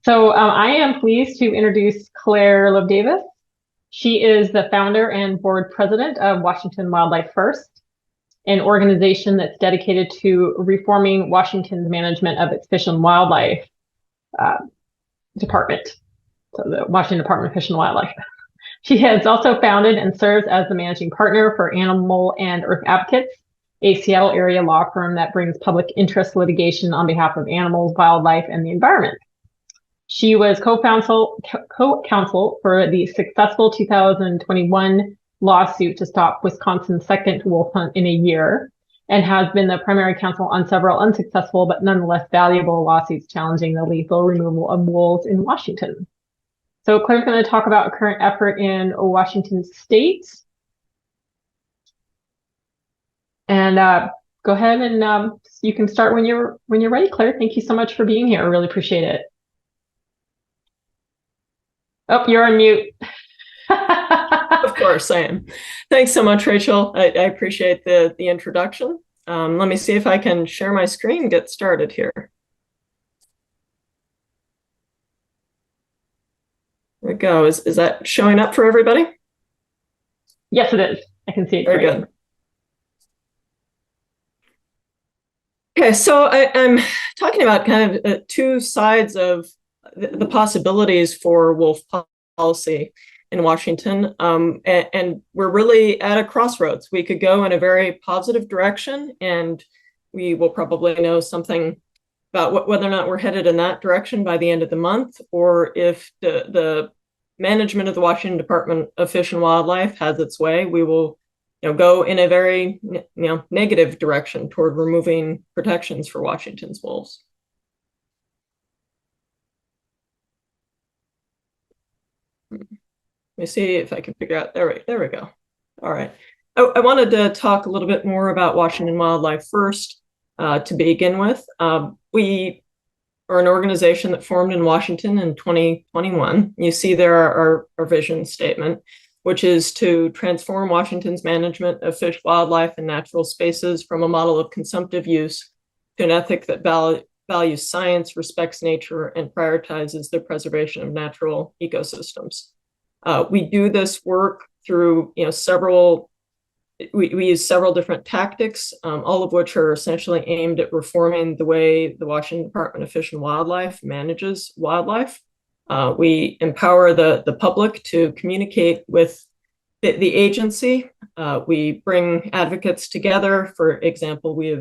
I am pleased to introduce Claire Loebs Davis. She is the founder and board president of Washington Wildlife First, an organization that's dedicated to reforming Washington's management of its fish and wildlife department, so the Washington Department of Fish and Wildlife. She has also founded and serves as the managing partner for Animal and Earth Advocates, a Seattle area law firm that brings public interest litigation on behalf of animals, wildlife, and the environment. She was co-counsel for the successful 2021 lawsuit to stop Wisconsin's second wolf hunt in a year, and has been the primary counsel on several unsuccessful but nonetheless valuable lawsuits challenging the lethal removal of wolves in Washington. So Claire's going to talk about a current effort in Washington State. And go ahead and you can start when you're ready, Claire. Thank you so much for being here. I really appreciate it. Oh, you're on mute. Of course I am. Thanks so much, Rachel. I appreciate the introduction. Let me see if I can share my screen and get started here. There we go. Is that showing up for everybody? Yes, it is. I can see it. Very good. Okay, so I'm talking about kind of two sides of the possibilities for wolf policy in Washington, and we're really at a crossroads. We could go in a very positive direction, and we will probably know something about whether or not we're headed in that direction by the end of the month, or if the management of the Washington Department of Fish and Wildlife has its way, we will go in a very negative direction toward removing protections for Washington's wolves. Let me see if I can figure out. There we go. All right. I wanted to talk a little bit more about Washington Wildlife First to begin with. We are an organization that formed in Washington in 2021. You see there our vision statement, which is to transform Washington's management of fish, wildlife, and natural spaces from a model of consumptive use to an ethic that values science, respects nature, and prioritizes the preservation of natural ecosystems. We do this work through we use several different tactics, all of which are essentially aimed at reforming the way the Washington Department of Fish and Wildlife manages wildlife. We empower the public to communicate with the agency. We bring advocates together. For example, we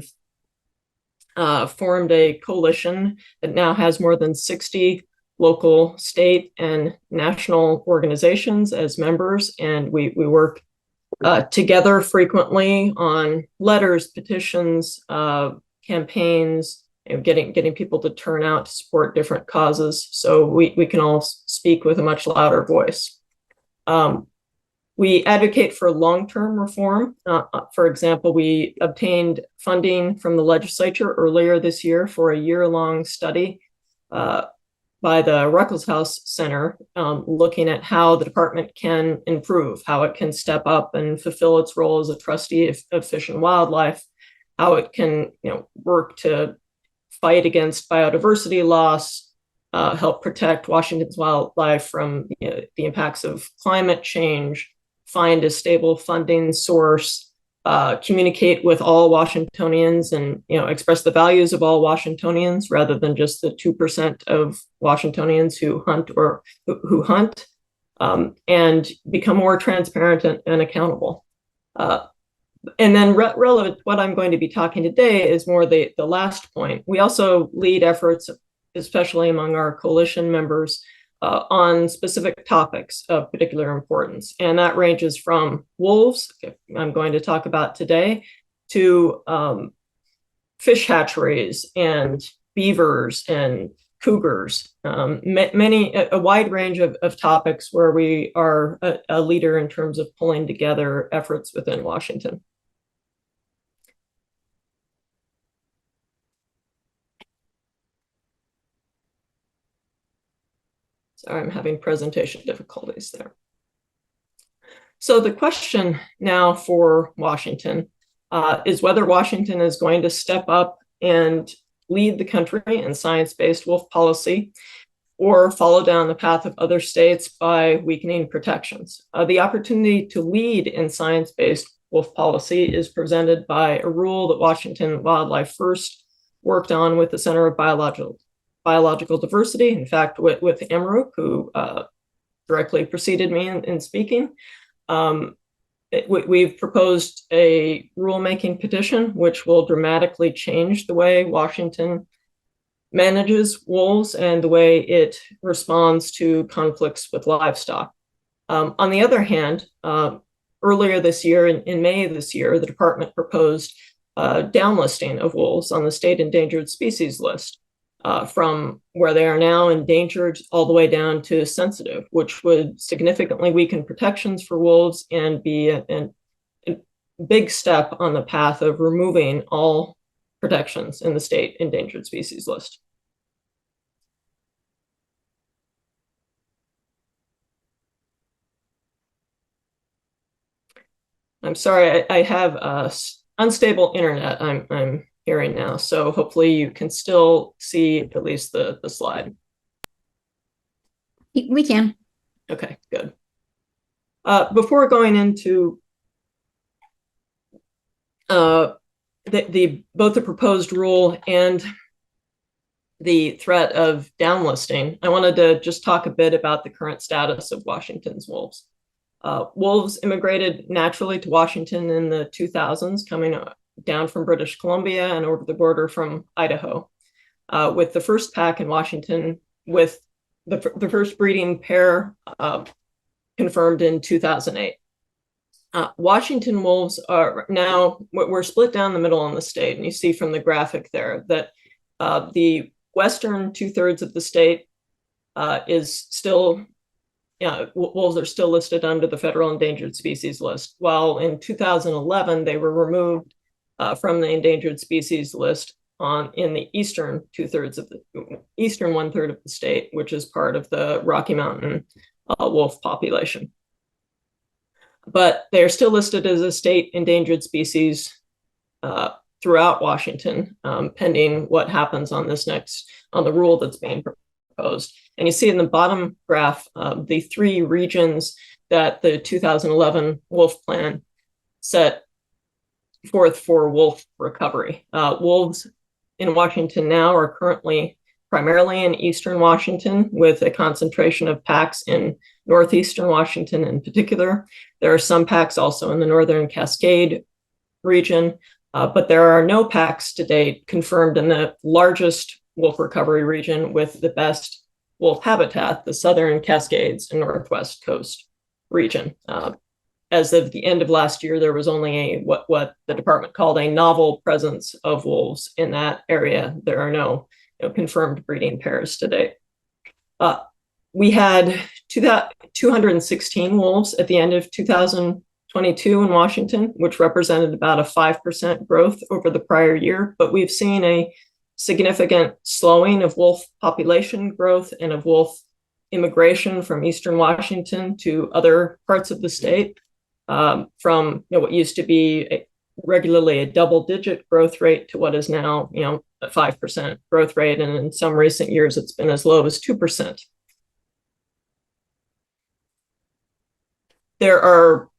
have formed a coalition that now has more than 60 local, state, and national organizations as members, and we work together frequently on letters, petitions, campaigns, getting people to turn out to support different causes, so we can all speak with a much louder voice. We advocate for long-term reform. For example, we obtained funding from the legislature earlier this year for a year-long study by the Ruckelshaus Center, looking at how the department can improve, how it can step up and fulfill its role as a trustee of fish and wildlife, how it can work to fight against biodiversity loss, help protect Washington's wildlife from the impacts of climate change, find a stable funding source, communicate with all Washingtonians and express the values of all Washingtonians rather than just the 2% of Washingtonians who hunt or who hunt, and become more transparent and accountable. And then relevant, what I'm going to be talking today is more the last point. We also lead efforts, especially among our coalition members, on specific topics of particular importance. And that ranges from wolves, I'm going to talk about today, to fish hatcheries and beavers and cougars, a wide range of topics where we are a leader in terms of pulling together efforts within Washington. Sorry, I'm having presentation difficulties there. So the question now for Washington is whether Washington is going to step up and lead the country in science-based wolf policy, or follow down the path of other states by weakening protections. The opportunity to lead in science-based wolf policy is presented by a rule that Washington Wildlife first worked on with the Center of Biological Diversity. In fact, with Emmerich, who directly preceded me in speaking. We've proposed a rulemaking petition, which will dramatically change the way Washington manages wolves and the way it responds to conflicts with livestock. On the other hand, earlier this year, in May of this year, the department proposed downlisting of wolves on the state endangered species list from where they are now endangered all the way down to sensitive, which would significantly weaken protections for wolves and be a big step on the path of removing all protections in the state endangered species list. I'm sorry, I have unstable internet. I'm hearing now, so hopefully you can still see at least the slide. We can. Okay, good. Before going into both the proposed rule and the threat of downlisting, I wanted to just talk a bit about the current status of Washington's wolves. Wolves immigrated naturally to Washington in the 2000s, coming down from British Columbia and over the border from Idaho, with the first pack in Washington, with the first breeding pair confirmed in 2008. Washington wolves are now, we're split down the middle in the state, and you see from the graphic there that the western 2/3 of the state is still, wolves are still listed under the federal endangered species list, while in 2011 they were removed from the endangered species list in the eastern 2/3 of the eastern 1/3 of the state, which is part of the Rocky Mountain wolf population. But they're still listed as a state endangered species throughout Washington, pending what happens on the rule that's being proposed. And you see in the bottom graph the three regions that the 2011 wolf plan set forth for wolf recovery. Wolves in Washington now are currently primarily in eastern Washington, with a concentration of packs in northeastern Washington in particular. There are some packs also in the northern Cascade region, but there are no packs to date confirmed in the largest wolf recovery region with the best wolf habitat, the southern Cascades and Northwest Coast region. As of the end of last year, there was only what the department called a novel presence of wolves in that area. There are no confirmed breeding pairs to date. We had 216 wolves at the end of 2022 in Washington, which represented about a 5% growth over the prior year. But we've seen a significant slowing of wolf population growth and of wolf immigration from eastern Washington to other parts of the state, from what used to be regularly a double-digit growth rate to what is now a 5% growth rate, and in some recent years it's been as low as 2%. There are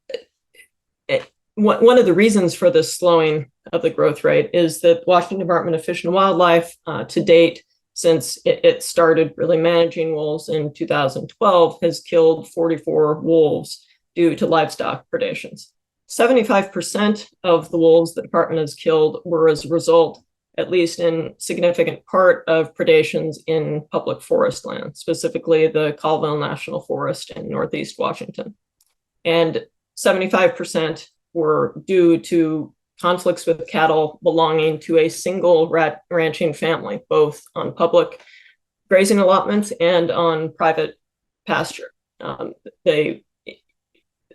one of the reasons for this slowing of the growth rate is that Washington Department of Fish and Wildlife, to date, since it started really managing wolves in 2012, has killed 44 wolves due to livestock predations. 75% of the wolves the department has killed were as a result, at least in significant part, of predations in public forest land, specifically the Colville National Forest in Northeast Washington. And 75% were due to conflicts with cattle belonging to a single ranching family, both on public grazing allotments and on private pasture.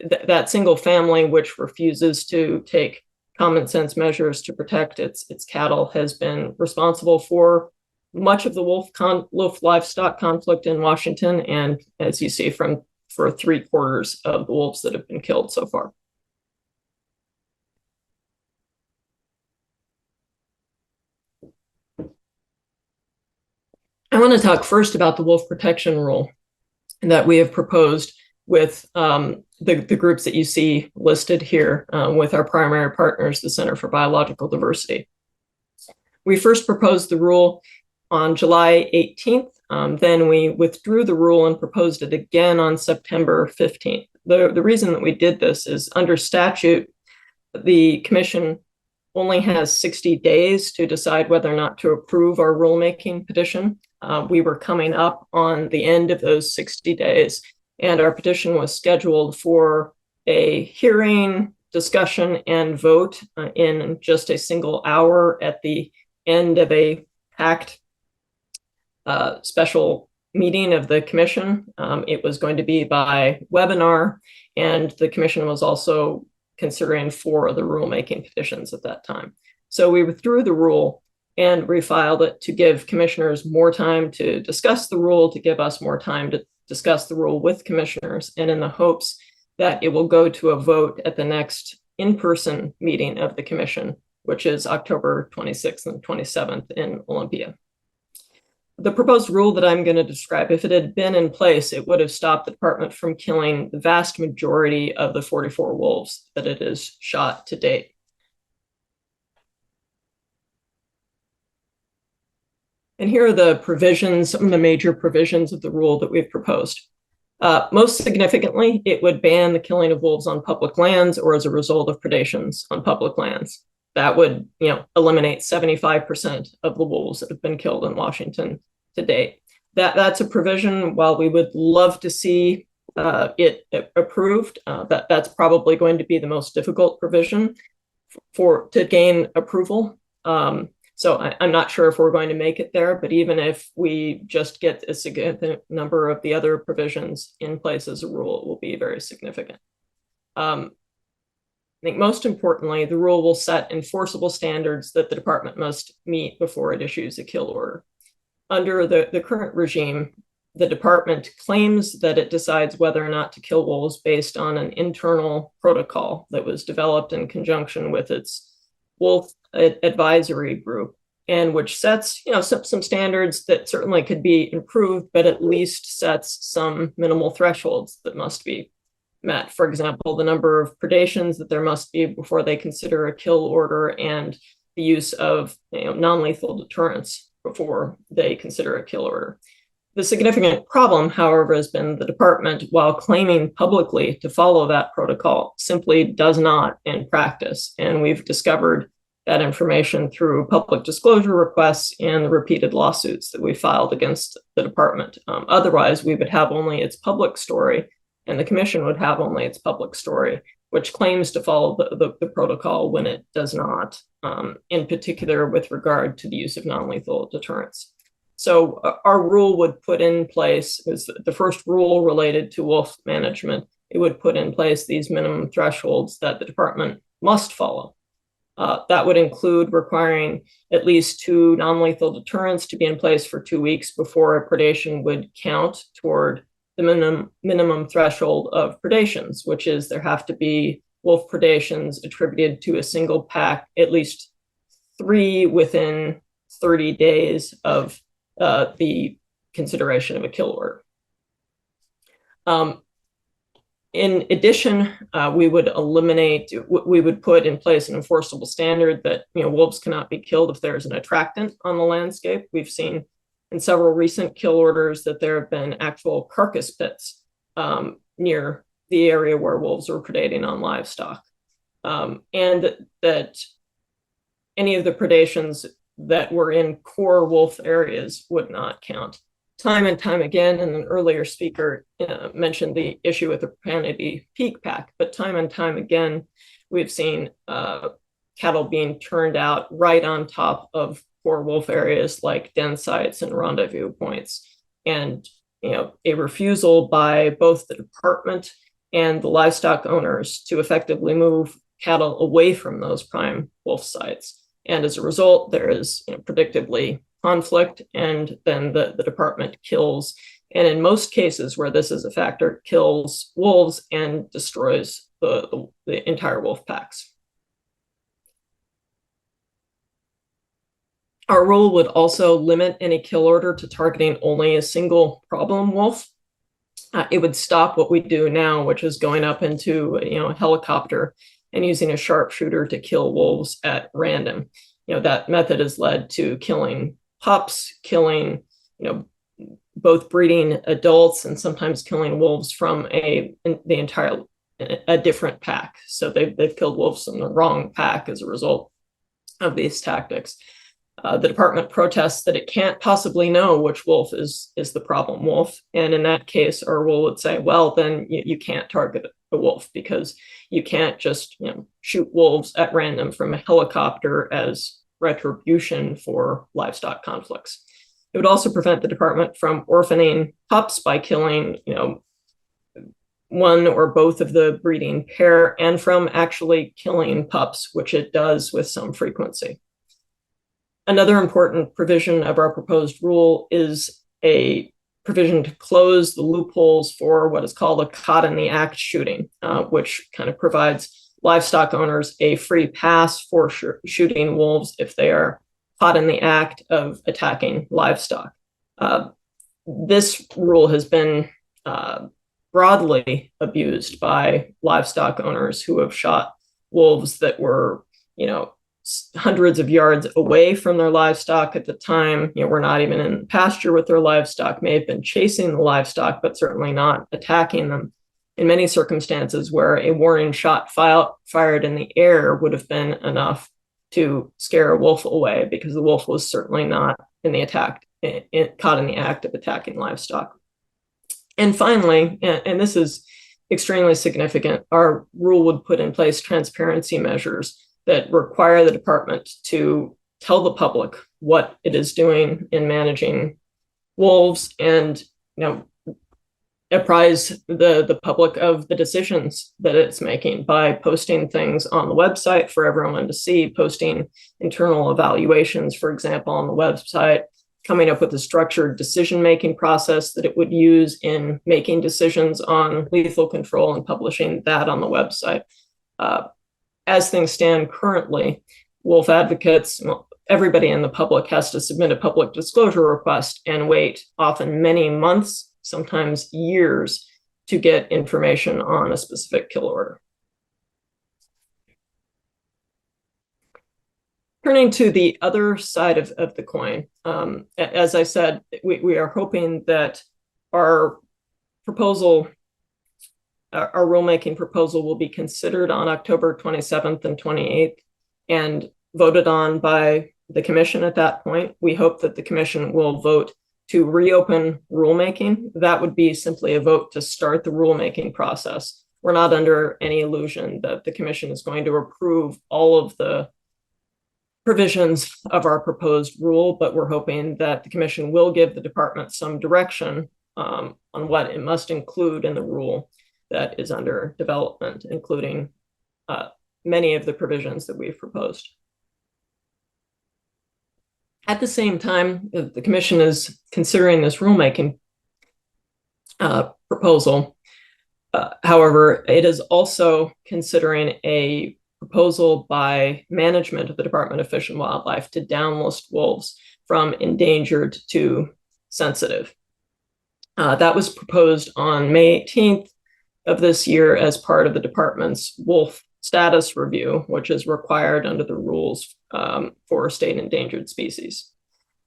That single family, which refuses to take common sense measures to protect its cattle, has been responsible for much of the wolf livestock conflict in Washington, and as you see, for 3/4 of the wolves that have been killed so far. I want to talk first about the wolf protection rule that we have proposed with the groups that you see listed here with our primary partners, the Center for Biological Diversity. We first proposed the rule on July 18th. Then we withdrew the rule and proposed it again on September 15th. The reason that we did this is under statute, the commission only has 60 days to decide whether or not to approve our rulemaking petition. We were coming up on the end of those 60 days, and our petition was scheduled for a hearing, discussion, and vote in just a single hour at the end of a packed special meeting of the commission. It was going to be by webinar, and the commission was also considering 4 of the rulemaking petitions at that time. So we withdrew the rule and refiled it to give commissioners more time to discuss the rule, to give us more time to discuss the rule with commissioners, and in the hopes that it will go to a vote at the next in-person meeting of the commission, which is October 26th and 27th in Olympia. The proposed rule that I'm going to describe, if it had been in place, it would have stopped the department from killing the vast majority of the 44 wolves that it has shot to date. And here are the provisions, some of the major provisions of the rule that we've proposed. Most significantly, it would ban the killing of wolves on public lands or as a result of predations on public lands. That would, eliminate 75% of the wolves that have been killed in Washington to date. That's a provision. While we would love to see it approved, that's probably going to be the most difficult provision to gain approval. So I'm not sure if we're going to make it there, but even if we just get a significant number of the other provisions in place as a rule, it will be very significant. I think most importantly, the rule will set enforceable standards that the department must meet before it issues a kill order. Under the current regime, the department claims that it decides whether or not to kill wolves based on an internal protocol that was developed in conjunction with its wolf advisory group, and which sets some standards that certainly could be improved, but at least sets some minimal thresholds that must be met. For example, the number of predations that there must be before they consider a kill order, and the use of non-lethal deterrence before they consider a kill order. The significant problem, however, has been the department, while claiming publicly to follow that protocol, simply does not in practice. And we've discovered that information through public disclosure requests and the repeated lawsuits that we filed against the department. Otherwise, we would have only its public story, and the commission would have only its public story, which claims to follow the protocol when it does not, in particular with regard to the use of non-lethal deterrence. So our rule would put in place, is the first rule related to wolf management, it would put in place these minimum thresholds that the department must follow. That would include requiring at least 2 non-lethal deterrents to be in place for 2 weeks before a predation would count toward the minimum threshold of predations, which is there have to be wolf predations attributed to a single pack, at least 3 within 30 days of the consideration of a kill order. In addition, we would put in place an enforceable standard that wolves cannot be killed if there is an attractant on the landscape. We've seen in several recent kill orders that there have been actual carcass pits near the area where wolves were predating on livestock, and that any of the predations that were in core wolf areas would not count. Time and time again, and an earlier speaker mentioned the issue with the profanity peak pack, but time and time again, we've seen cattle being turned out right on top of core wolf areas like den sites and rendezvous points. And a refusal by both the department and the livestock owners to effectively move cattle away from those prime wolf sites. And as a result, there is predictably conflict, and then the department kills, and in most cases where this is a factor, kills wolves and destroys the entire wolf packs. Our rule would also limit any kill order to targeting only a single problem wolf. It would stop what we do now, which is going up into a helicopter and using a sharpshooter to kill wolves at random. That method has led to killing pups, killing both breeding adults, and sometimes killing wolves from a different pack. So they've killed wolves from the wrong pack as a result of these tactics. The department protests that it can't possibly know which wolf is the problem wolf. And in that case, our rule would say, well, then you can't target a wolf, because you can't just shoot wolves at random from a helicopter as retribution for livestock conflicts. It would also prevent the department from orphaning pups by killing one or both of the breeding pair, and from actually killing pups, which it does with some frequency. Another important provision of our proposed rule is a provision to close the loopholes for what is called a caught in the act shooting, which kind of provides livestock owners a free pass for shooting wolves if they are caught in the act of attacking livestock. This rule has been broadly abused by livestock owners who have shot wolves that were, hundreds of yards away from their livestock at the time. We're not even in pasture with their livestock, may have been chasing the livestock, but certainly not attacking them. In many circumstances where a warning shot fired in the air would have been enough to scare a wolf away, because the wolf was certainly not caught in the act of attacking livestock. And finally, and this is extremely significant, our rule would put in place transparency measures that require the department to tell the public what it is doing in managing wolves, and apprise the public of the decisions that it's making by posting things on the website for everyone to see, posting internal evaluations, for example, on the website, coming up with a structured decision-making process that it would use in making decisions on lethal control, and publishing that on the website. As things stand currently, wolf advocates, everybody in the public has to submit a public disclosure request and wait often many months, sometimes years, to get information on a specific kill order. Turning to the other side of the coin, as I said, we are hoping that our rulemaking proposal will be considered on October 27th and 28th and voted on by the commission at that point. We hope that the commission will vote to reopen rulemaking. That would be simply a vote to start the rulemaking process. We're not under any illusion that the commission is going to approve all of the provisions of our proposed rule, but we're hoping that the commission will give the department some direction on what it must include in the rule that is under development, including many of the provisions that we've proposed. At the same time, the commission is considering this rulemaking proposal. However, it is also considering a proposal by management of the Department of Fish and Wildlife to downlist wolves from endangered to sensitive. That was proposed on May 18th of this year as part of the department's wolf status review, which is required under the rules for state endangered species.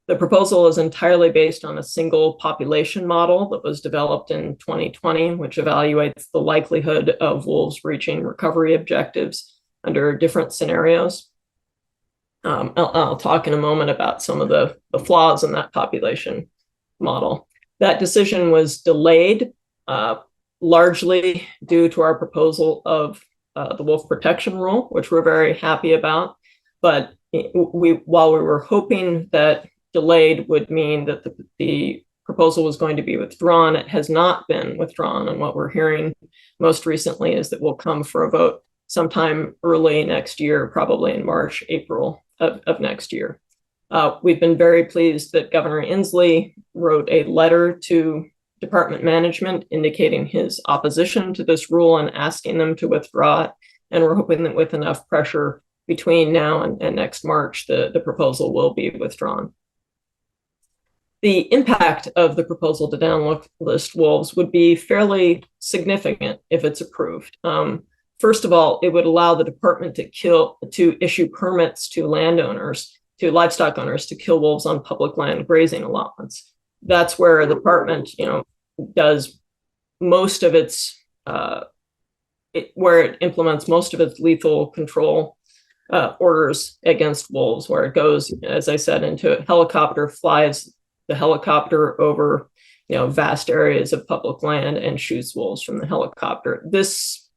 The proposal is entirely based on a single population model that was developed in 2020, which evaluates the likelihood of wolves reaching recovery objectives under different scenarios. I'll talk in a moment about some of the flaws in that population model. That decision was delayed largely due to our proposal of the wolf protection rule, which we're very happy about. But while we were hoping that delayed would mean that the proposal was going to be withdrawn, it has not been withdrawn. And what we're hearing most recently is that we'll come for a vote sometime early next year, probably in March, April of next year. We've been very pleased that Governor Inslee wrote a letter to department management indicating his opposition to this rule and asking them to withdraw it. And we're hoping that with enough pressure, between now and next March, the proposal will be withdrawn. The impact of the proposal to downlist wolves would be fairly significant if it's approved. First of all, it would allow the department to issue permits to landowners, to livestock owners, to kill wolves on public land grazing allotments. That's where the department, does most of its, where it implements most of its lethal control orders against wolves, where it goes, as I said, into a helicopter, flies the helicopter over, vast areas of public land and shoots wolves from the helicopter. This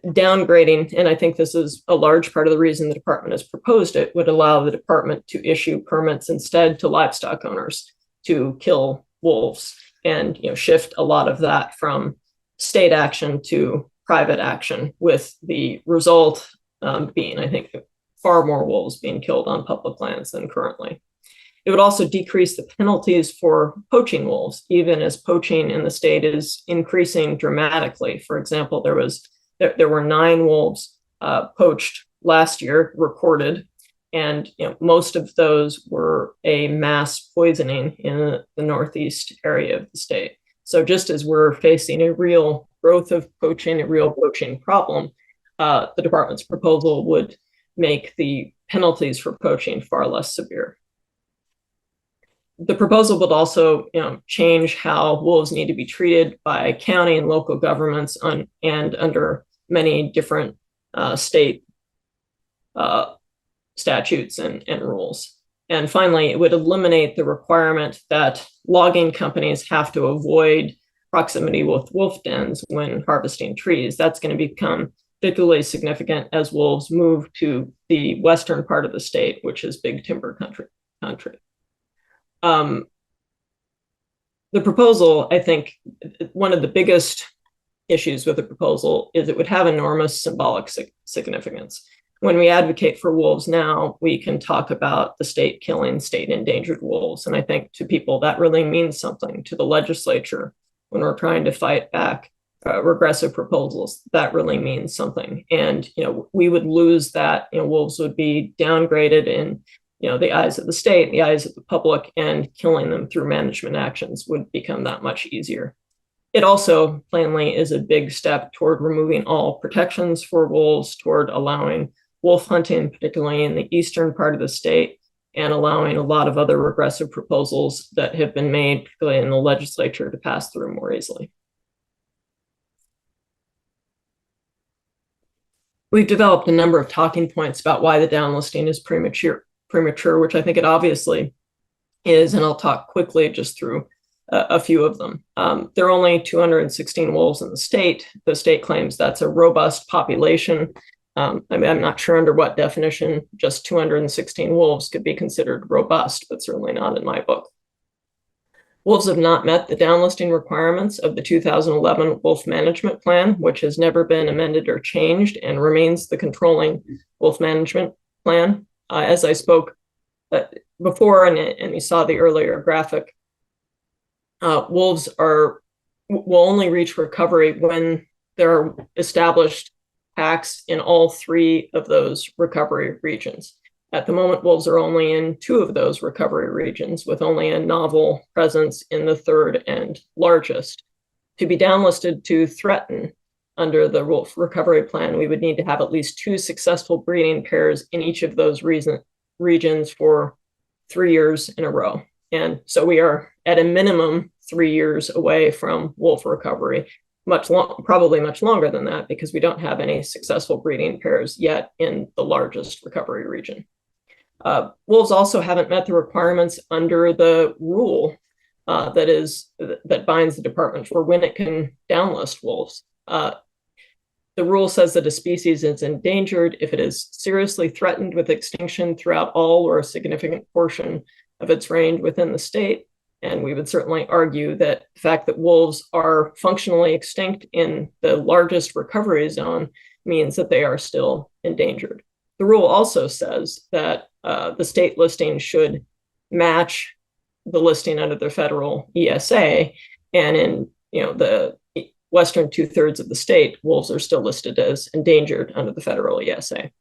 downgrading, and I think this is a large part of the reason the department has proposed it, would allow the department to issue permits instead to livestock owners to kill wolves, and shift a lot of that from state action to private action, with the result being, I think, far more wolves being killed on public lands than currently. It would also decrease the penalties for poaching wolves, even as poaching in the state is increasing dramatically. For example, there were 9 wolves poached last year, recorded, and most of those were a mass poisoning in the northeast area of the state. So just as we're facing a real growth of poaching, a real poaching problem, the department's proposal would make the penalties for poaching far less severe. The proposal would also, change how wolves need to be treated by county and local governments and under many different state statutes and rules. And finally, it would eliminate the requirement that logging companies have to avoid proximity with wolf dens when harvesting trees. That's going to become particularly significant as wolves move to the western part of the state, which is big timber country. The proposal, I think, one of the biggest issues with the proposal is it would have enormous symbolic significance. When we advocate for wolves now, we can talk about the state killing state endangered wolves. And I think to people that really means something. To the legislature, when we're trying to fight back regressive proposals, that really means something. And, we would lose that. Wolves would be downgraded in the eyes of the state, the eyes of the public, and killing them through management actions would become that much easier. It also plainly is a big step toward removing all protections for wolves, toward allowing wolf hunting, particularly in the eastern part of the state, and allowing a lot of other regressive proposals that have been made, particularly in the legislature, to pass through more easily. We've developed a number of talking points about why the downlisting is premature, which I think it obviously is, and I'll talk quickly just through a few of them. There are only 216 wolves in the state. The state claims that's a robust population. I'm not sure under what definition just 216 wolves could be considered robust, but certainly not in my book. Wolves have not met the downlisting requirements of the 2011 Wolf Management Plan, which has never been amended or changed and remains the controlling wolf management plan. As I spoke before, and you saw the earlier graphic, wolves will only reach recovery when there are established packs in all 3 of those recovery regions. At the moment, wolves are only in 2 of those recovery regions, with only a novel presence in the 3rd and largest. To be downlisted to threaten under the wolf recovery plan, we would need to have at least 2 successful breeding pairs in each of those regions for 3 years in a row. And so we are at a minimum 3 years away from wolf recovery, probably much longer than that, because we don't have any successful breeding pairs yet in the largest recovery region. Wolves also haven't met the requirements under the rule that binds the department for when it can downlist wolves. The rule says that a species is endangered if it is seriously threatened with extinction throughout all or a significant portion of its range within the state. And we would certainly argue that the fact that wolves are functionally extinct in the largest recovery zone means that they are still endangered. The rule also says that the state listing should match the listing under the federal ESA, and in the western 2/3 of the state, wolves are still listed as endangered under the federal ESA.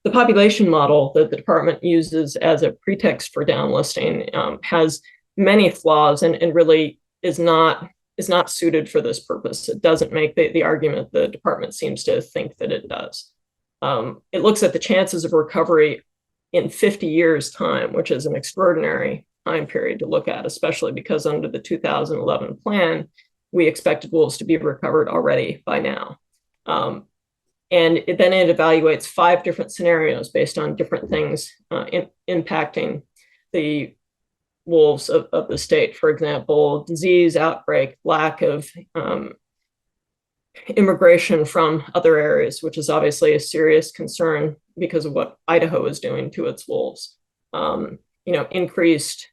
the population model that the department uses as a pretext for downlisting has many flaws and really is not suited for this purpose. It doesn't make the argument the department seems to think that it does. It looks at the chances of recovery in 50 years' time, which is an extraordinary time period to look at, especially because under the 2011 plan, we expected wolves to be recovered already by now. And then it evaluates 5 different scenarios based on different things impacting the wolves of the state. For example, disease outbreak, lack of immigration from other areas, which is obviously a serious concern because of what Idaho is doing to its wolves. Increased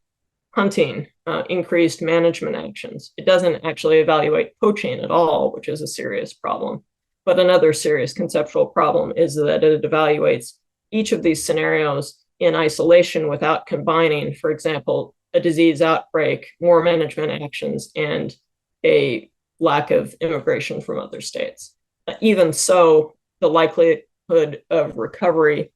hunting, increased management actions. It doesn't actually evaluate poaching at all, which is a serious problem. But another serious conceptual problem is that it evaluates each of these scenarios in isolation without combining, for example, a disease outbreak, more management actions, and a lack of immigration from other states. Even so, the likelihood of recovery,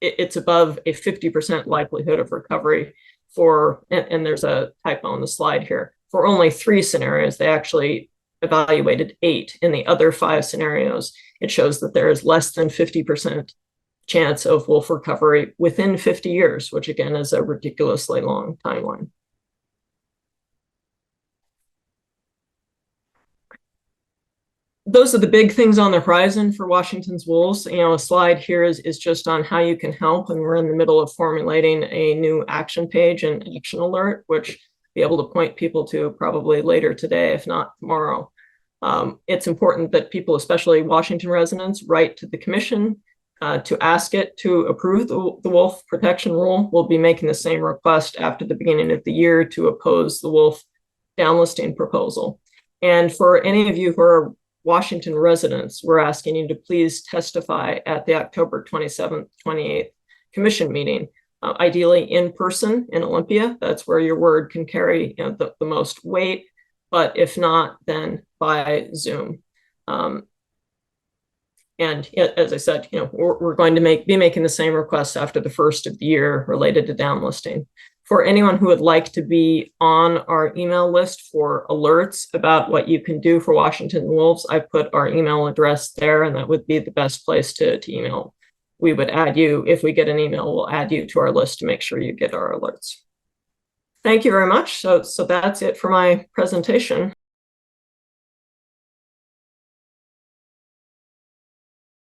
it's above a 50% likelihood of recovery for, and there's a typo on the slide here, for only 3 scenarios. They actually evaluated 8. In the other 5 scenarios, it shows that there is less than 50% chance of wolf recovery within 50 years, which again is a ridiculously long timeline. Those are the big things on the horizon for Washington's wolves. A slide here is just on how you can help, and we're in the middle of formulating a new action page and action alert, which I'll be able to point people to probably later today, if not tomorrow. It's important that people, especially Washington residents, write to the commission to ask it to approve the wolf protection rule. We'll be making the same request after the beginning of the year to oppose the wolf downlisting proposal. And for any of you who are Washington residents, we're asking you to please testify at the October 27th, 28th commission meeting, ideally in person in Olympia. That's where your word can carry the most weight, but if not, then by Zoom. And as I said, we're going to be making the same request after the first of the year related to downlisting. For anyone who would like to be on our email list for alerts about what you can do for Washington wolves, I put our email address there, and that would be the best place to email. We would add you, if we get an email, we'll add you to our list to make sure you get our alerts. Thank you very much. So that's it for my presentation.